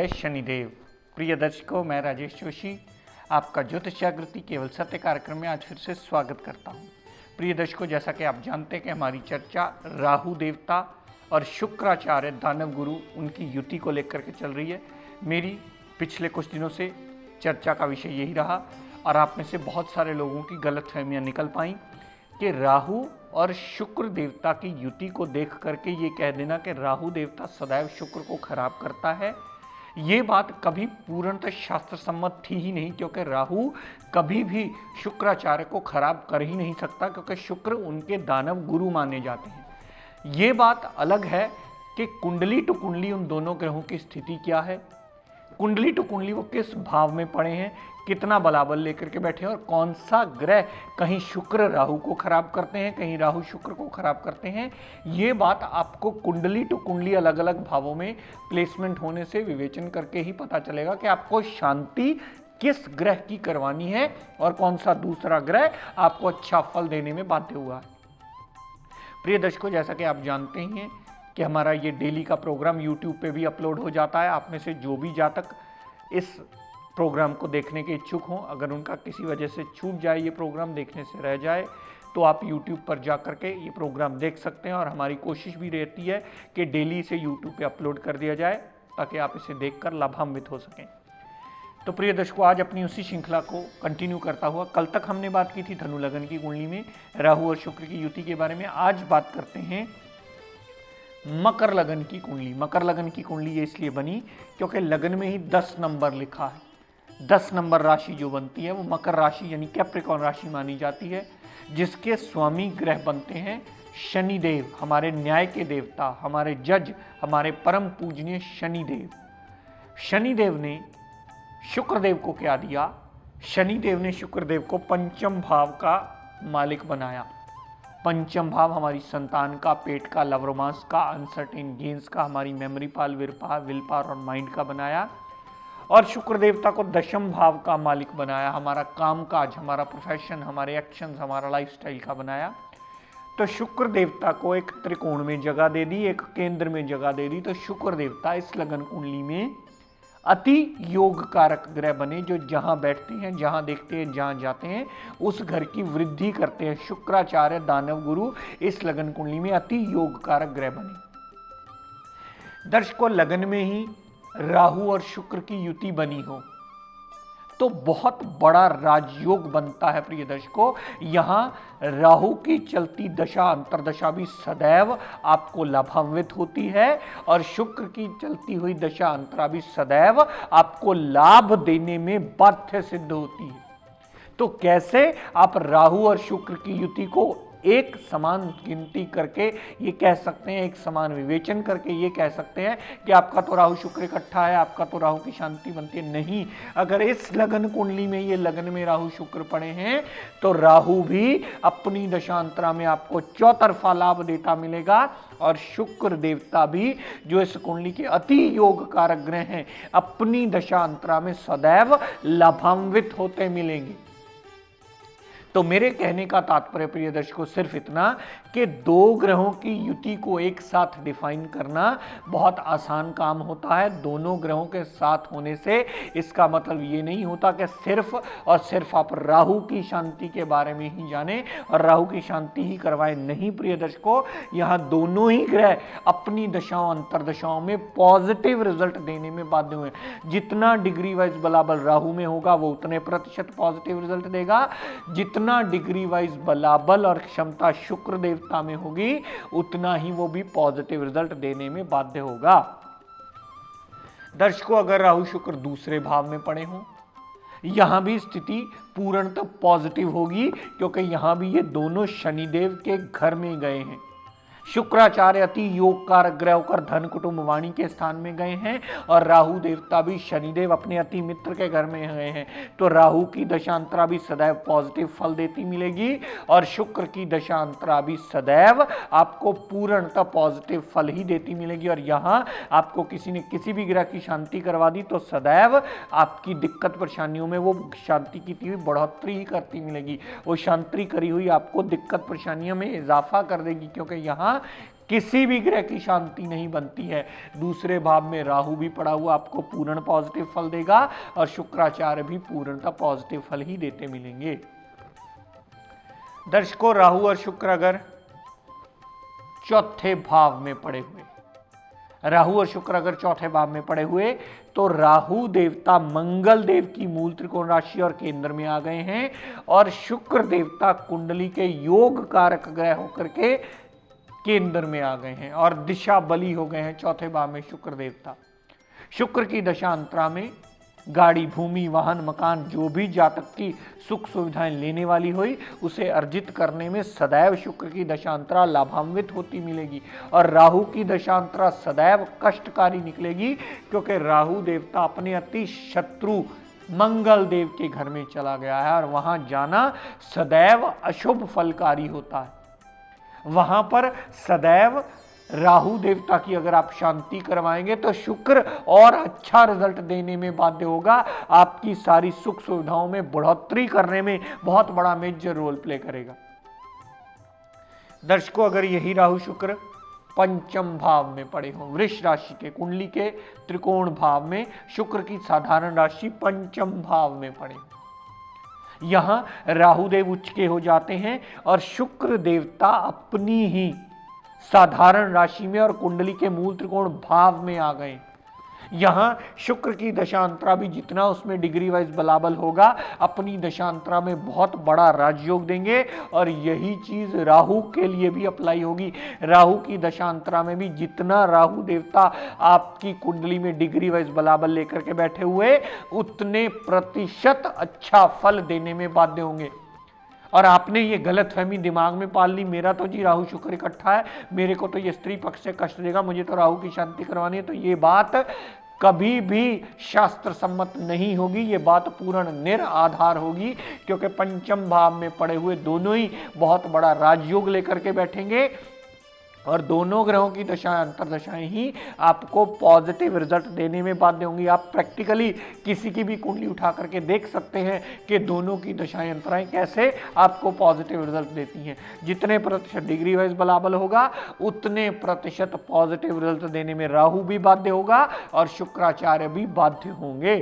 जय शनिदेव। प्रिय दर्शकों, मैं राजेश जोशी आपका ज्योतिष जागृति केवल सत्य कार्यक्रम में आज फिर से स्वागत करता हूं। प्रिय दर्शकों, जैसा कि आप जानते हैं कि हमारी चर्चा राहु देवता और शुक्राचार्य दानव गुरु उनकी युति को लेकर के चल रही है। मेरी पिछले कुछ दिनों से चर्चा का विषय यही रहा और आप में से बहुत सारे लोगों की गलतफहमियां निकल पाई कि राहु और शुक्र देवता की युति को देख करके ये कह देना कि राहु देवता सदैव शुक्र को खराब करता है, ये बात कभी पूर्णतः शास्त्र सम्मत थी ही नहीं, क्योंकि राहु कभी भी शुक्राचार्य को खराब कर ही नहीं सकता, क्योंकि शुक्र उनके दानव गुरु माने जाते हैं। ये बात अलग है कि कुंडली टू कुंडली उन दोनों ग्रहों की स्थिति क्या है, कुंडली टू कुंडली वो किस भाव में पड़े हैं, कितना बलाबल लेकर के बैठे हैं और कौन सा ग्रह कहीं शुक्र राहु को खराब करते हैं, कहीं राहु शुक्र को खराब करते हैं। ये बात आपको कुंडली टू कुंडली अलग अलग भावों में प्लेसमेंट होने से विवेचन करके ही पता चलेगा कि आपको शांति किस ग्रह की करवानी है और कौन सा दूसरा ग्रह आपको अच्छा फल देने में बाध्य हुआ है। प्रिय दर्शकों, जैसा कि आप जानते ही हैं कि हमारा ये डेली का प्रोग्राम यूट्यूब पे भी अपलोड हो जाता है। आप में से जो भी जातक इस प्रोग्राम को देखने के इच्छुक हों, अगर उनका किसी वजह से छूट जाए, ये प्रोग्राम देखने से रह जाए, तो आप यूट्यूब पर जा कर के ये प्रोग्राम देख सकते हैं। और हमारी कोशिश भी रहती है कि डेली इसे यूट्यूब पे अपलोड कर दिया जाए ताकि आप इसे देखकर लाभान्वित हो सकें। तो प्रिय दर्शकों, आज अपनी उसी श्रृंखला को कंटिन्यू करता हुआ, कल तक हमने बात की थी धनु लगन की कुंडली में राहु और शुक्र की युति के बारे में। आज बात करते हैं मकर लगन की कुंडली। मकर लगन की कुंडली ये इसलिए बनी क्योंकि लगन में ही 10 नंबर लिखा है। 10 नंबर राशि जो बनती है वो मकर राशि यानी कैप्रिकॉर्न राशि मानी जाती है, जिसके स्वामी ग्रह बनते हैं शनिदेव, हमारे न्याय के देवता, हमारे जज, हमारे परम पूजनीय शनिदेव। शनिदेव ने शुक्रदेव को क्या दिया? शनिदेव ने शुक्रदेव को पंचम भाव का मालिक बनाया। पंचम भाव हमारी संतान का, पेट का, लव रोमांस का, अनसर्टेन गेन्स का, हमारी मेमोरी पाल, विल पावर और माइंड का बनाया। और शुक्र देवता को दशम भाव का मालिक बनाया, हमारा कामकाज, हमारा प्रोफेशन, हमारे एक्शंस, हमारा लाइफस्टाइल का बनाया। तो शुक्र देवता को एक त्रिकोण में जगह दे दी, एक केंद्र में जगह दे दी। तो शुक्र देवता इस लगन कुंडली में अति योग कारक ग्रह बने, जो जहां बैठते हैं, जहां देखते हैं, जहां जाते हैं, उस घर की वृद्धि करते हैं। शुक्राचार्य दानव गुरु इस लगन कुंडली में अति योग कारक ग्रह बने। दर्शकों, लगन में ही राहु और शुक्र की युति बनी हो तो बहुत बड़ा राजयोग बनता है। प्रिय दर्शकों, यहां राहु की चलती दशा अंतरदशा भी सदैव आपको लाभान्वित होती है और शुक्र की चलती हुई दशा अंतरा भी सदैव आपको लाभ देने में बाध्य सिद्ध होती है। तो कैसे आप राहु और शुक्र की युति को एक समान गिनती करके ये कह सकते हैं, एक समान विवेचन करके ये कह सकते हैं कि आपका तो राहु शुक्र इकट्ठा है, आपका तो राहु की शांति बनती है? नहीं। अगर इस लगन कुंडली में, ये लगन में राहु शुक्र पड़े हैं तो राहु भी अपनी दशांतरा में आपको चौतरफा लाभ देता मिलेगा और शुक्र देवता भी, जो इस कुंडली के अति योग कारक ग्रह हैं, अपनी दशांतरा में सदैव लाभान्वित होते मिलेंगे। तो मेरे कहने का तात्पर्य प्रिय दर्शकों सिर्फ इतना कि दो ग्रहों की युति को एक साथ डिफाइन करना बहुत आसान काम होता है। दोनों ग्रहों के साथ होने से इसका मतलब ये नहीं होता कि सिर्फ और सिर्फ आप राहु की शांति के बारे में ही जानें और राहु की शांति ही करवाएं। नहीं प्रिय दर्शकों, यहाँ दोनों ही ग्रह अपनी दशाओं अंतरदशाओं में पॉजिटिव रिजल्ट देने में बाध्य हुए। जितना डिग्री वाइज बलाबल राहु में होगा वो उतने प्रतिशत पॉजिटिव रिजल्ट देगा, जितना डिग्री वाइज बलाबल और क्षमता शुक्र देवता में होगी उतना ही वो भी पॉजिटिव रिजल्ट देने में बाध्य होगा। दर्शकों, अगर राहु शुक्र दूसरे भाव में पड़े हों, यहां भी स्थिति पूर्णतः पॉजिटिव होगी, क्योंकि यहां भी ये दोनों शनिदेव के घर में गए हैं। शुक्राचार्य अति योग कारक ग्रह होकर धन कुटुंब वाणी के स्थान में गए हैं और राहु देवता भी शनिदेव अपने अति मित्र के घर में गए हैं। तो राहु की दशांतरा भी सदैव पॉजिटिव फल देती मिलेगी और शुक्र की दशांतरा भी सदैव आपको पूर्णतः पॉजिटिव फल ही देती मिलेगी। और यहाँ आपको किसी ने किसी भी ग्रह की शांति करवा दी तो सदैव आपकी दिक्कत परेशानियों में वो शांति की हुई बढ़ोतरी ही करती मिलेगी। वो शांति करी हुई आपको दिक्कत परेशानियों में इजाफा कर देगी, क्योंकि यहाँ किसी भी ग्रह की शांति नहीं बनती है। दूसरे भाव में राहु भी पड़ा हुआ आपको पूर्ण पॉजिटिव फल देगा और शुक्राचार्य भी पूर्णतः पॉजिटिव फल ही देते मिलेंगे। दर्शकों, राहु और शुक्र अगर चौथे भाव में पड़े हुए, राहु और शुक्र अगर चौथे भाव में पड़े हुए तो राहु देवता मंगल देव की मूल त्रिकोण राशि और केंद्र में आ गए हैं और शुक्र देवता कुंडली के योग कारक ग्रह होकर के केंद्र में आ गए हैं और दिशा बली हो गए हैं चौथे भाव में शुक्र देवता। शुक्र की दशांतरा में गाड़ी, भूमि, वाहन, मकान, जो भी जातक की सुख सुविधाएं लेने वाली हुई उसे अर्जित करने में सदैव शुक्र की दशांतरा लाभान्वित होती मिलेगी और राहु की दशांतरा सदैव कष्टकारी निकलेगी, क्योंकि राहु देवता अपने अति शत्रु मंगल देव के घर में चला गया है और वहां जाना सदैव अशुभ फलकारी होता है। वहां पर सदैव राहु देवता की अगर आप शांति करवाएंगे तो शुक्र और अच्छा रिजल्ट देने में बाध्य होगा, आपकी सारी सुख सुविधाओं में बढ़ोतरी करने में बहुत बड़ा मेजर रोल प्ले करेगा। दर्शकों, अगर यही राहु शुक्र पंचम भाव में पड़े हों, वृष राशि के कुंडली के त्रिकोण भाव में शुक्र की साधारण राशि पंचम भाव में पड़े, यहां राहुदेव उच्च के हो जाते हैं और शुक्र देवता अपनी ही साधारण राशि में और कुंडली के मूल त्रिकोण भाव में आ गए। यहां शुक्र की दशांतरा भी जितना उसमें डिग्री वाइज बलाबल होगा अपनी दशांतरा में बहुत बड़ा राजयोग देंगे और यही चीज राहु के लिए भी अप्लाई होगी। राहु की दशांतरा में भी जितना राहु देवता आपकी कुंडली में डिग्री वाइज बलाबल लेकर के बैठे हुए उतने प्रतिशत अच्छा फल देने में बाध्य होंगे। और आपने ये गलतफहमी दिमाग में पाल ली, मेरा तो जी राहु शुक्र इकट्ठा है, मेरे को तो ये स्त्री पक्ष से कष्ट देगा, मुझे तो राहु की शांति करवानी है, तो ये बात कभी भी शास्त्र सम्मत नहीं होगी। ये बात पूर्ण निराधार होगी, क्योंकि पंचम भाव में पड़े हुए दोनों ही बहुत बड़ा राजयोग लेकर के बैठेंगे और दोनों ग्रहों की दशाएं अंतरदशाएं ही आपको पॉजिटिव रिजल्ट देने में बाध्य होंगी। आप प्रैक्टिकली किसी की भी कुंडली उठा करके देख सकते हैं कि दोनों की दशाएं अंतराएं कैसे आपको पॉजिटिव रिजल्ट देती हैं। जितने प्रतिशत डिग्री वाइज बलाबल होगा उतने प्रतिशत पॉजिटिव रिजल्ट देने में राहु भी बाध्य होगा और शुक्राचार्य भी बाध्य होंगे।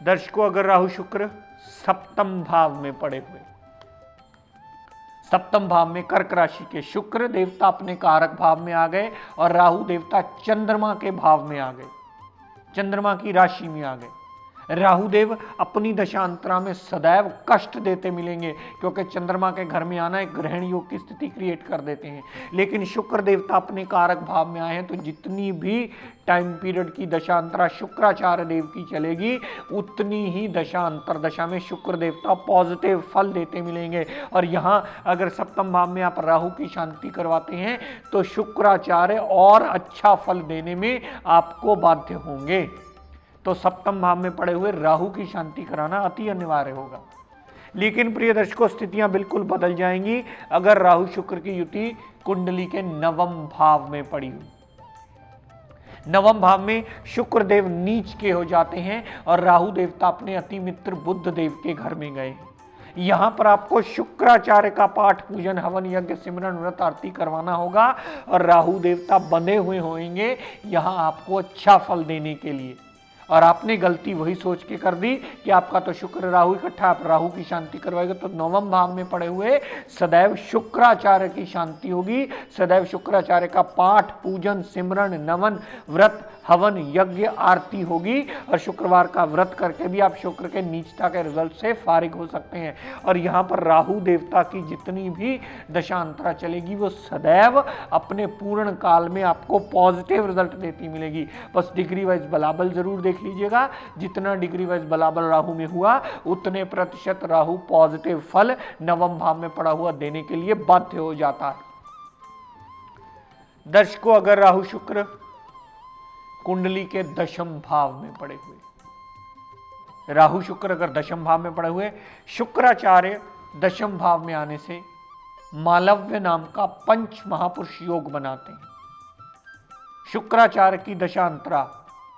दर्शकों, अगर राहु शुक्र सप्तम भाव में पड़े हुए, सप्तम भाव में कर्क राशि के शुक्र देवता अपने कारक भाव में आ गए और राहु देवता चंद्रमा के भाव में आ गए, चंद्रमा की राशि में आ गए। राहुदेव अपनी दशांतरा में सदैव कष्ट देते मिलेंगे, क्योंकि चंद्रमा के घर में आना एक ग्रहण योग की स्थिति क्रिएट कर देते हैं। लेकिन शुक्र देवता अपने कारक भाव में आए हैं तो जितनी भी टाइम पीरियड की दशांतरा शुक्राचार्य देव की चलेगी उतनी ही दशांतर दशा में शुक्र देवता पॉजिटिव फल देते मिलेंगे। और यहाँ अगर सप्तम भाव में आप राहु की शांति करवाते हैं तो शुक्राचार्य और अच्छा फल देने में आपको बाध्य होंगे। तो सप्तम भाव में पड़े हुए राहु की शांति कराना अति अनिवार्य होगा। लेकिन प्रिय दर्शकों, स्थितियां बिल्कुल बदल जाएंगी अगर राहु शुक्र की युति कुंडली के नवम भाव में पड़ी हुई। नवम भाव में शुक्र देव नीच के हो जाते हैं और राहु देवता अपने अति मित्र बुध देव के घर में गए। यहां पर आपको शुक्राचार्य का पाठ, पूजन, हवन, यज्ञ, सिमरन, व्रत, आरती करवाना होगा और राहु देवता बंधे हुए होंगे यहां आपको अच्छा फल देने के लिए। और आपने गलती वही सोच के कर दी कि आपका तो शुक्र राहु इकट्ठा, आप राहु की शांति करवाएगा तो नवम भाव में पड़े हुए सदैव शुक्राचार्य की शांति होगी। सदैव शुक्राचार्य का पाठ, पूजन, सिमरन, नमन, व्रत, हवन, यज्ञ, आरती होगी और शुक्रवार का व्रत करके भी आप शुक्र के नीचता के रिजल्ट से फारिग हो सकते हैं। और यहाँ पर राहु देवता की जितनी भी दशांतरा चलेगी वो सदैव अपने पूर्ण काल में आपको पॉजिटिव रिजल्ट देती मिलेगी। बस डिग्री वाइज बलाबल जरूर देख लीजिएगा, जितना डिग्री वाइज बलाबल राहु में हुआ उतने प्रतिशत राहु पॉजिटिव फल नवम भाव में पड़ा हुआ देने के लिए बाध्य हो जाता है। दर्शकों, अगर राहु शुक्र कुंडली के दशम भाव में पड़े हुए, राहु शुक्र अगर दशम भाव में पड़े हुए, शुक्राचार्य दशम भाव में आने से मालव्य नाम का पंच महापुरुष योग बनाते हैं। शुक्राचार्य की दशांतरा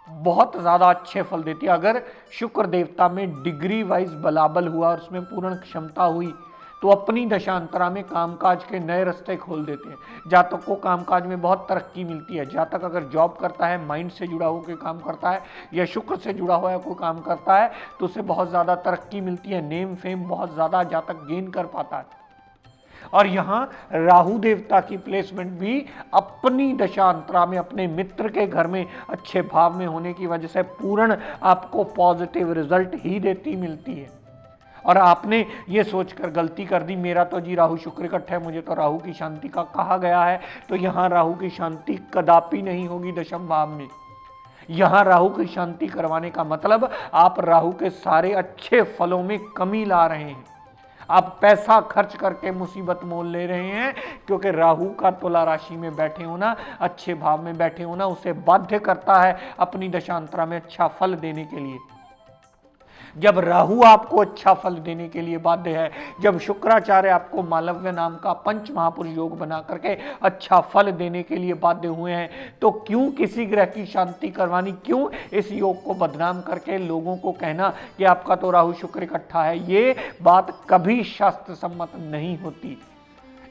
बहुत ज्यादा अच्छे फल देती है। अगर शुक्र देवता में डिग्री वाइज बलाबल हुआ और उसमें पूर्ण क्षमता हुई तो अपनी दशांतरा में कामकाज के नए रास्ते खोल देते हैं। जातक को कामकाज में बहुत तरक्की मिलती है। जातक अगर जॉब करता है, माइंड से जुड़ा होकर काम करता है या शुक्र से जुड़ा हुआ कोई काम करता है तो उसे बहुत ज़्यादा तरक्की मिलती है, नेम फेम बहुत ज़्यादा जातक गेन कर पाता है। और यहां राहु देवता की प्लेसमेंट भी अपनी दशांतरा में अपने मित्र के घर में अच्छे भाव में होने की वजह से पूर्ण आपको पॉजिटिव रिजल्ट ही देती मिलती है। और आपने ये सोचकर गलती कर दी, मेरा तो जी राहु शुक्र इकट्ठा है, मुझे तो राहु की शांति का कहा गया है, तो यहां राहु की शांति कदापि नहीं होगी दशम भाव में। यहां राहु की शांति करवाने का मतलब आप राहु के सारे अच्छे फलों में कमी ला रहे हैं। आप पैसा खर्च करके मुसीबत मोल ले रहे हैं, क्योंकि राहु का तुला राशि में बैठे होना, अच्छे भाव में बैठे होना उसे बाध्य करता है अपनी दशांतरा में अच्छा फल देने के लिए। जब राहु आपको अच्छा फल देने के लिए बाध्य है, जब शुक्राचार्य आपको मालव्य नाम का पंच महापुरुष योग बना करके अच्छा फल देने के लिए बाध्य हुए हैं, तो क्यों किसी ग्रह की शांति करवानी, क्यों इस योग को बदनाम करके लोगों को कहना कि आपका तो राहु शुक्र इकट्ठा है। ये बात कभी शास्त्र सम्मत नहीं होती।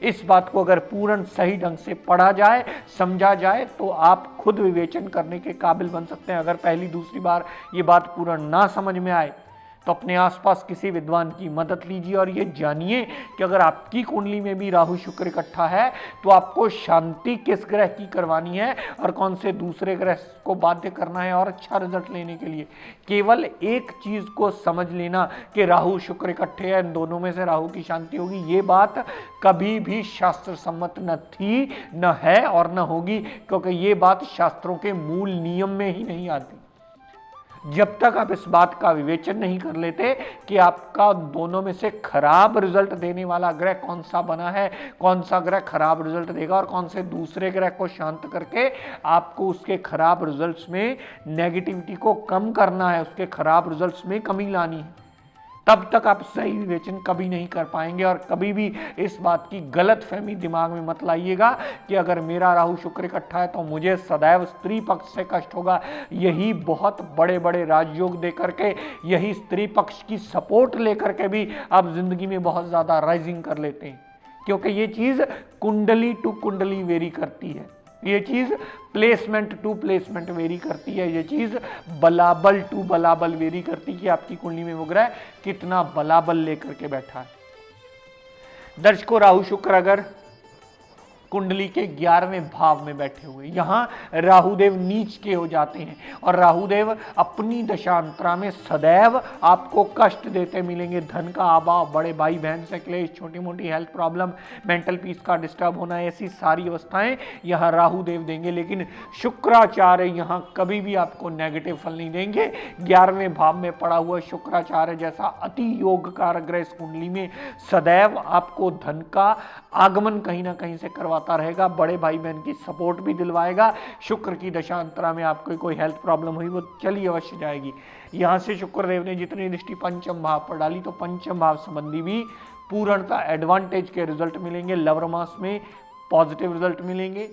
इस बात को अगर पूर्ण सही ढंग से पढ़ा जाए, समझा जाए, तो आप खुद विवेचन करने के काबिल बन सकते हैं। अगर पहली दूसरी बार ये बात पूर्ण ना समझ में आए तो अपने आसपास किसी विद्वान की मदद लीजिए और ये जानिए कि अगर आपकी कुंडली में भी राहु शुक्र इकट्ठा है तो आपको शांति किस ग्रह की करवानी है और कौन से दूसरे ग्रह को बाध्य करना है और अच्छा रिजल्ट लेने के लिए। केवल एक चीज को समझ लेना कि राहु शुक्र इकट्ठे हैं, इन दोनों में से राहु की शांति होगी, ये बात कभी भी शास्त्र सम्मत न थी, न है और न होगी, क्योंकि ये बात शास्त्रों के मूल नियम में ही नहीं आती। जब तक आप इस बात का विवेचन नहीं कर लेते कि आपका दोनों में से खराब रिजल्ट देने वाला ग्रह कौन सा बना है, कौन सा ग्रह खराब रिजल्ट देगा और कौन से दूसरे ग्रह को शांत करके आपको उसके खराब रिजल्ट्स में नेगेटिविटी को कम करना है, उसके खराब रिजल्ट्स में कमी लानी है, तब तक आप सही विवेचन कभी नहीं कर पाएंगे। और कभी भी इस बात की गलत फहमी दिमाग में मत लाइएगा कि अगर मेरा राहु शुक्र इकट्ठा है तो मुझे सदैव स्त्री पक्ष से कष्ट होगा। यही बहुत बड़े बड़े राजयोग दे करके, यही स्त्री पक्ष की सपोर्ट लेकर के भी आप जिंदगी में बहुत ज्यादा राइजिंग कर लेते हैं, क्योंकि ये चीज कुंडली टू कुंडली वेरी करती है, ये चीज प्लेसमेंट टू प्लेसमेंट वेरी करती है, ये चीज बलाबल टू बलाबल वेरी करती है कि आपकी कुंडली में वो ग्रह कितना बलाबल लेकर के बैठा है। दर्शकों, राहु शुक्र अगर कुंडली के 11वें भाव में बैठे हुए, यहां राहुदेव नीच के हो जाते हैं और राहुदेव अपनी दशांतरा में सदैव आपको कष्ट देते मिलेंगे। धन का अभाव, बड़े भाई बहन से क्लेश, छोटी मोटी हेल्थ प्रॉब्लम, मेंटल पीस का डिस्टर्ब होना, ऐसी सारी अवस्थाएं यहां राहुदेव देंगे। लेकिन शुक्राचार्य यहां कभी भी आपको नेगेटिव फल नहीं देंगे। 11वें भाव में पड़ा हुआ शुक्राचार्य जैसा अति योगकार ग्रह इस कुंडली में सदैव आपको धन का आगमन कहीं ना कहीं से करवाता रहेगा, बड़े भाई बहन की सपोर्ट भी दिलवाएगा। शुक्र की दशांतरा में आपको कोई हेल्थ प्रॉब्लम हुई वो चली अवश्य जाएगी। यहां से शुक्रदेव ने जितनी दृष्टि पंचम भाव पर डाली तो पंचम भाव संबंधी भी पूर्णता एडवांटेज के रिजल्ट मिलेंगे। लवर मास में पॉजिटिव रिजल्ट मिलेंगे,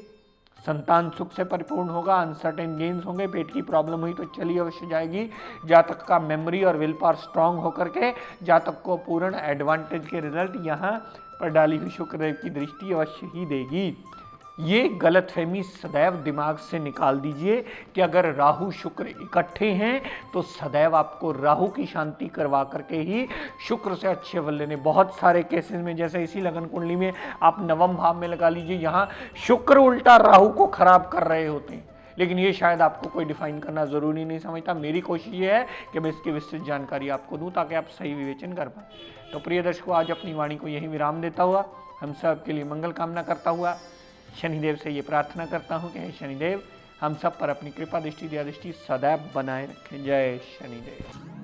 संतान सुख से परिपूर्ण होगा, अनसर्टेन गेन्स होंगे, पेट की प्रॉब्लम हुई तो चली अवश्य जाएगी। जातक का मेमोरी और विल पावर स्ट्रांग होकर के जातक को पूर्ण एडवांटेज के रिजल्ट यहाँ पर डाली हुई शुक्रदेव की दृष्टि अवश्य ही देगी। ये गलतफहमी सदैव दिमाग से निकाल दीजिए कि अगर राहु शुक्र इकट्ठे हैं तो सदैव आपको राहु की शांति करवा करके ही शुक्र से अच्छे फल लेने। बहुत सारे केसेस में जैसे इसी लगन कुंडली में आप नवम भाव में लगा लीजिए, यहाँ शुक्र उल्टा राहु को खराब कर रहे होते हैं, लेकिन ये शायद आपको कोई डिफाइन करना जरूरी नहीं समझता। मेरी कोशिश ये है कि मैं इसकी विस्तृत जानकारी आपको दूं ताकि आप सही विवेचन कर पाए। तो प्रिय दर्शकों, आज अपनी वाणी को यही विराम देता हुआ हम सब के लिए मंगल कामना करता हुआ शनिदेव से ये प्रार्थना करता हूँ कि हे शनिदेव हम सब पर अपनी कृपा दृष्टि दया दृष्टि सदैव बनाए रखें। जय शनिदेव।